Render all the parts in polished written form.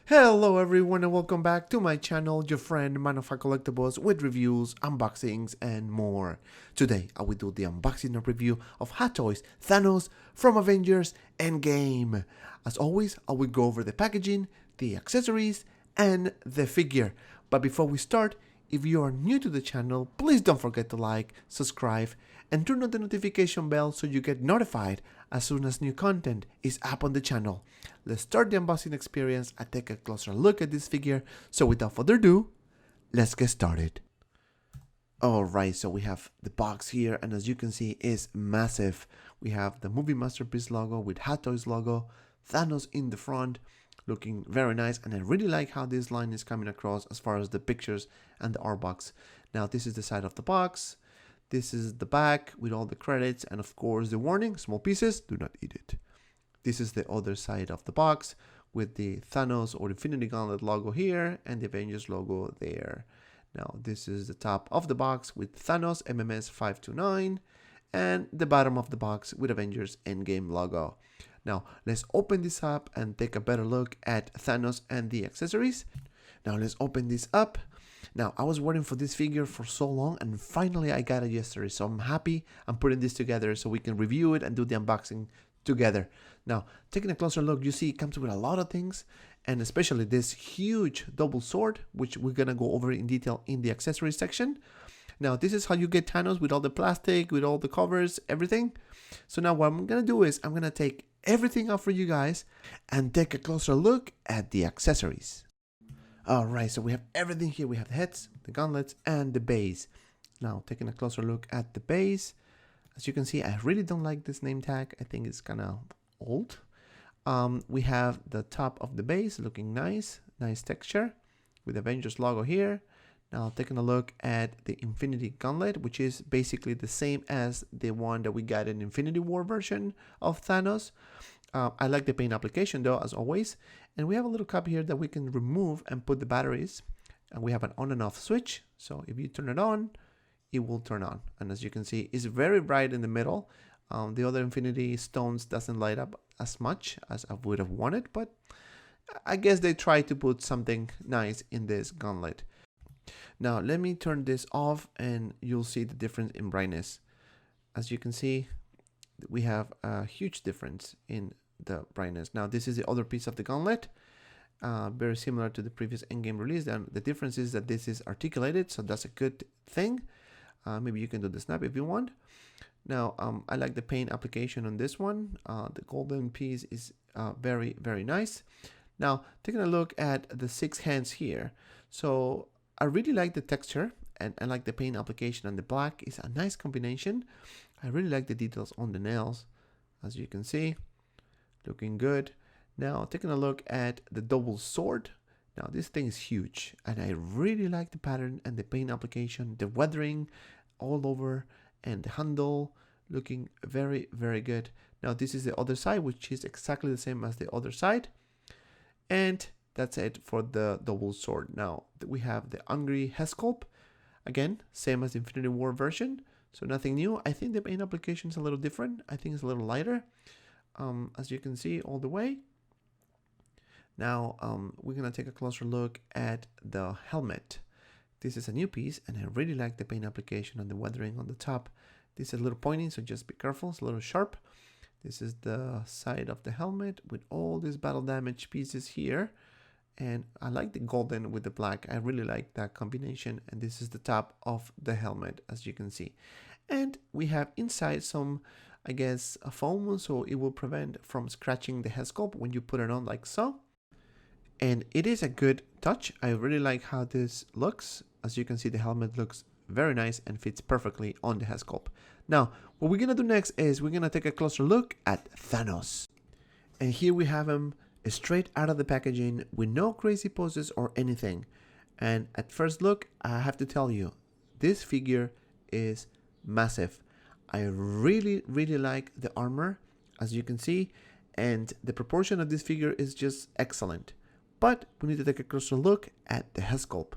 Hello everyone and welcome back to my channel, your friend Man of Collectibles, with reviews, unboxings and more. Today I will do the unboxing and review of Hot Toys Thanos from Avengers Endgame. As always, I will go over the packaging, the accessories and the figure. But before we start, if you are new to the channel, please don't forget to like, subscribe and turn on the notification bell so you get notified as soon as new content is up on the channel. Let's start the unboxing experience and take a closer look at this figure. So without further ado, let's get started. Alright, so we have the box here, and as you can see, is massive. We have the Movie Masterpiece logo with Hot Toys logo, Thanos in the front, looking very nice, and I really like how this line is coming across as far as the pictures and the art box. Now this is the side of the box. This is the back with all the credits and of course the warning, small pieces, do not eat it. This is the other side of the box with the Thanos or Infinity Gauntlet logo here and the Avengers logo there. Now this is the top of the box with Thanos MMS 529 and the bottom of the box with Avengers Endgame logo. Now let's open this up and take a better look at Thanos and the accessories. Now let's open this up. Now, I was waiting for this figure for so long and finally I got it yesterday. So I'm happy I'm putting this together so we can review it and do the unboxing together. Now, taking a closer look, you see it comes with a lot of things and especially this huge double sword, which we're going to go over in detail in the accessories section. Now, this is how you get Thanos with all the plastic, with all the covers, everything. So now what I'm going to do is I'm going to take everything out for you guys and take a closer look at the accessories. Alright, so we have everything here. We have the heads, the gauntlets, and the base. Now, taking a closer look at the base. As you can see, I really don't like this name tag. I think it's kind of old. We have the top of the base looking nice. Nice texture with the Avengers logo here. Now, taking a look at the Infinity Gauntlet, which is basically the same as the one that we got in Infinity War version of Thanos. I like the paint application though, as always. And we have a little cup here that we can remove and put the batteries. And we have an on and off switch. So if you turn it on, it will turn on. And as you can see, it's very bright in the middle. The other Infinity Stones doesn't light up as much as I would have wanted. But I guess they tried to put something nice in this gauntlet. Now let me turn this off and you'll see the difference in brightness. As you can see, we have a huge difference in the brightness. Now this is the other piece of the gauntlet, very similar to the previous Endgame release. And the difference is that this is articulated, so that's a good thing. Maybe you can do the snap if you want. Now I like the paint application on this one. The golden piece is very nice. Now taking a look at the 6 hands here, so I really like the texture and I like the paint application, and the black is a nice combination. I really like the details on the nails, as you can see, looking good. Now taking a look at the double sword. Now this thing is huge and I really like the pattern and the paint application, the weathering all over, and the handle looking very good. Now this is the other side, which is exactly the same as the other side. And that's it for the double sword. Now we have the angry head sculpt. Again, same as the Infinity War version. So nothing new. I think the paint application is a little different. I think it's a little lighter, as you can see all the way. Now we're going to take a closer look at the helmet. This is a new piece and I really like the paint application and the weathering on the top. This is a little pointy, so just be careful. It's a little sharp. This is the side of the helmet with all these battle damage pieces here. And I like the golden with the black. I really like that combination. And this is the top of the helmet, as you can see. And we have inside some, I guess, a foam, so it will prevent from scratching the head sculpt when you put it on like so. And it is a good touch. I really like how this looks. As you can see, the helmet looks very nice and fits perfectly on the head sculpt. Now, what we're going to do next is we're going to take a closer look at Thanos. And here we have him straight out of the packaging with no crazy poses or anything. And at first look, I have to tell you, this figure is massive. I really like the armor, as you can see, and the proportion of this figure is just excellent. But we need to take a closer look at the head sculpt.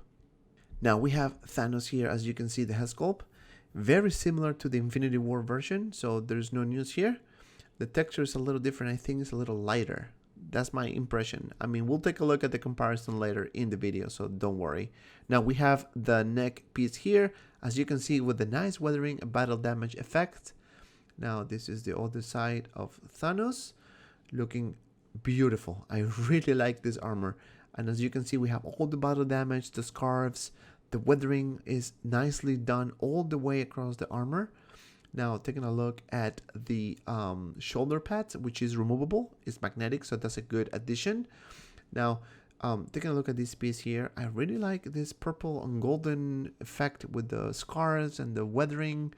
Now we have Thanos here, as you can see, the head sculpt, very similar to the Infinity War version, so there's no news here. The texture is a little different. I think it's a little lighter That's my impression. I mean, we'll take a look at the comparison later in the video, so don't worry. Now we have the neck piece here, as you can see, with the nice weathering and battle damage effect. Now this is the other side of Thanos, looking beautiful. I really like this armor. And as you can see, we have all the battle damage, the scarves, the weathering is nicely done all the way across the armor. Now taking a look at the shoulder pads, which is removable, it's magnetic, so that's a good addition. Now taking a look at this piece here, I really like this purple and golden effect with the scars and the weathering,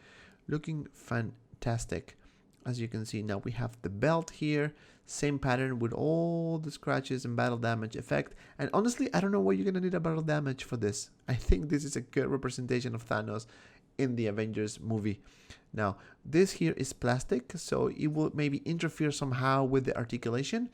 looking fantastic. As you can see, now we have the belt here, same pattern with all the scratches and battle damage effect. And honestly, I don't know why you're gonna need a battle damage for this. I think this is a good representation of Thanos in the Avengers movie. Now this here is plastic, so it will maybe interfere somehow with the articulation.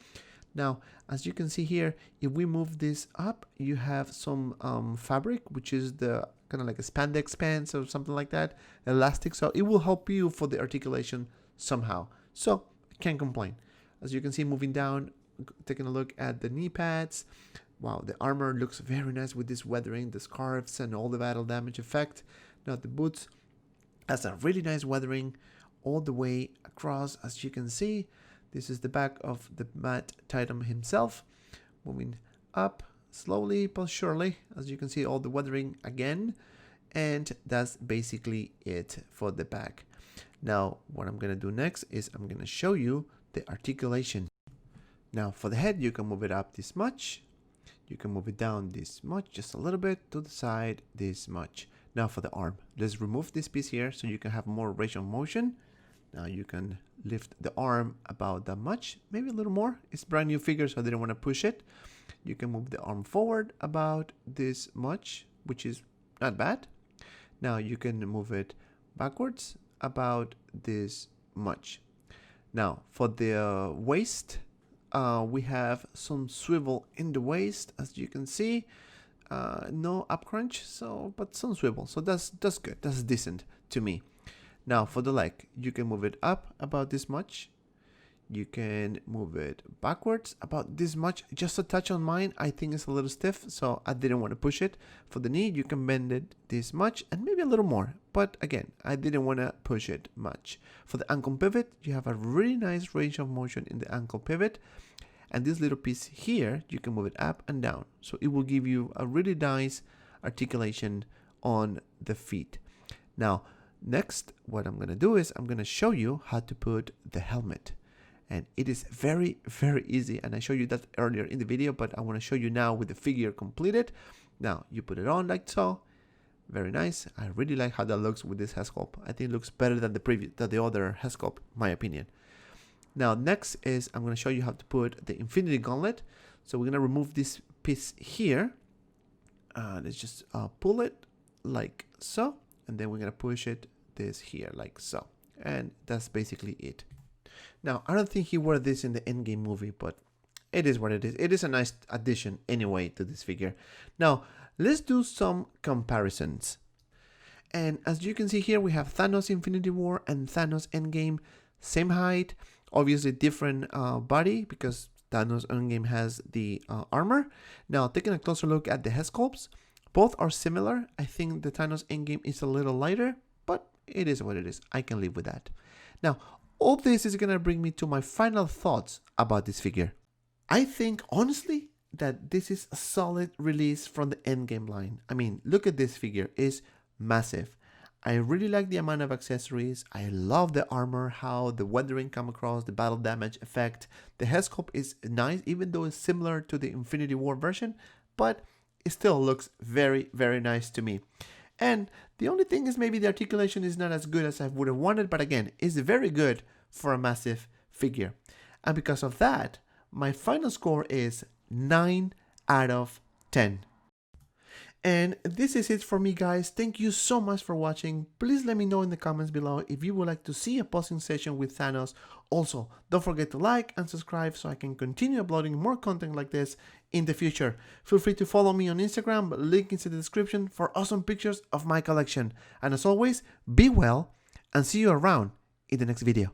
Now as you can see here, if we move this up, you have some fabric, which is the kind of like a spandex pants or something like that, elastic, so it will help you for the articulation somehow, so I can't complain. As you can see, moving down, taking a look at the knee pads, wow, the armor looks very nice with this weathering, the scarves and all the battle damage effect. Now the boots has a really nice weathering all the way across. As you can see, this is the back of the Matt Titan himself, moving up slowly but surely. As you can see, all the weathering again, and that's basically it for the back. Now what I'm gonna do next is I'm gonna show you the articulation. Now for the head, you can move it up this much, you can move it down this much, just a little bit to the side this much. Now for the arm, let's remove this piece here so you can have more range of motion. Now you can lift the arm about that much, maybe a little more. It's brand new figure, so I didn't want to push it. You can move the arm forward about this much, which is not bad. Now you can move it backwards about this much. Now for the waist, we have some swivel in the waist, as you can see. No up crunch, so but some swivel, so that's good, that's decent to me. Now for the leg, you can move it up about this much, you can move it backwards about this much, just a touch on mine. I think it's a little stiff, so I didn't want to push it. For the knee, you can bend it this much and maybe a little more, but again, I didn't want to push it much. For the ankle pivot, you have a really nice range of motion in the ankle pivot, and this little piece here, you can move it up and down, so it will give you a really nice articulation on the feet. Now next, what I'm going to do is I'm going to show you how to put the helmet. And it is very, very easy. And I showed you that earlier in the video, but I want to show you now with the figure completed. Now you put it on like so. Very nice. I really like how that looks with this head sculpt. I think it looks better than the other head sculpt, my opinion. Now next is I'm going to show you how to put the Infinity Gauntlet. So we're going to remove this piece here. Let's just pull it like so. And then we're going to push it this here like so. And that's basically it. Now, I don't think he wore this in the Endgame movie, but it is what it is. It is a nice addition anyway to this figure. Now, let's do some comparisons. And as you can see here, we have Thanos Infinity War and Thanos Endgame, same height, obviously different body because Thanos Endgame has the armor. Now, taking a closer look at the head sculpts, both are similar. I think the Thanos Endgame is a little lighter, but it is what it is. I can live with that. Now, all this is going to bring me to my final thoughts about this figure. I think, honestly, that this is a solid release from the Endgame line. I mean, look at this figure. It's massive. I really like the amount of accessories. I love the armor, how the weathering come across, the battle damage effect. The head sculpt is nice, even though it's similar to the Infinity War version, but it still looks very, very nice to me. And the only thing is maybe the articulation is not as good as I would have wanted, but again, it's very good for a massive figure. And because of that, my final score is 9 out of 10. And this is it for me, guys. Thank you so much for watching. Please let me know in the comments below if you would like to see a posting session with Thanos. Also, don't forget to like and subscribe so I can continue uploading more content like this in the future. Feel free to follow me on Instagram, link is in the description for awesome pictures of my collection. And as always, be well and see you around in the next video.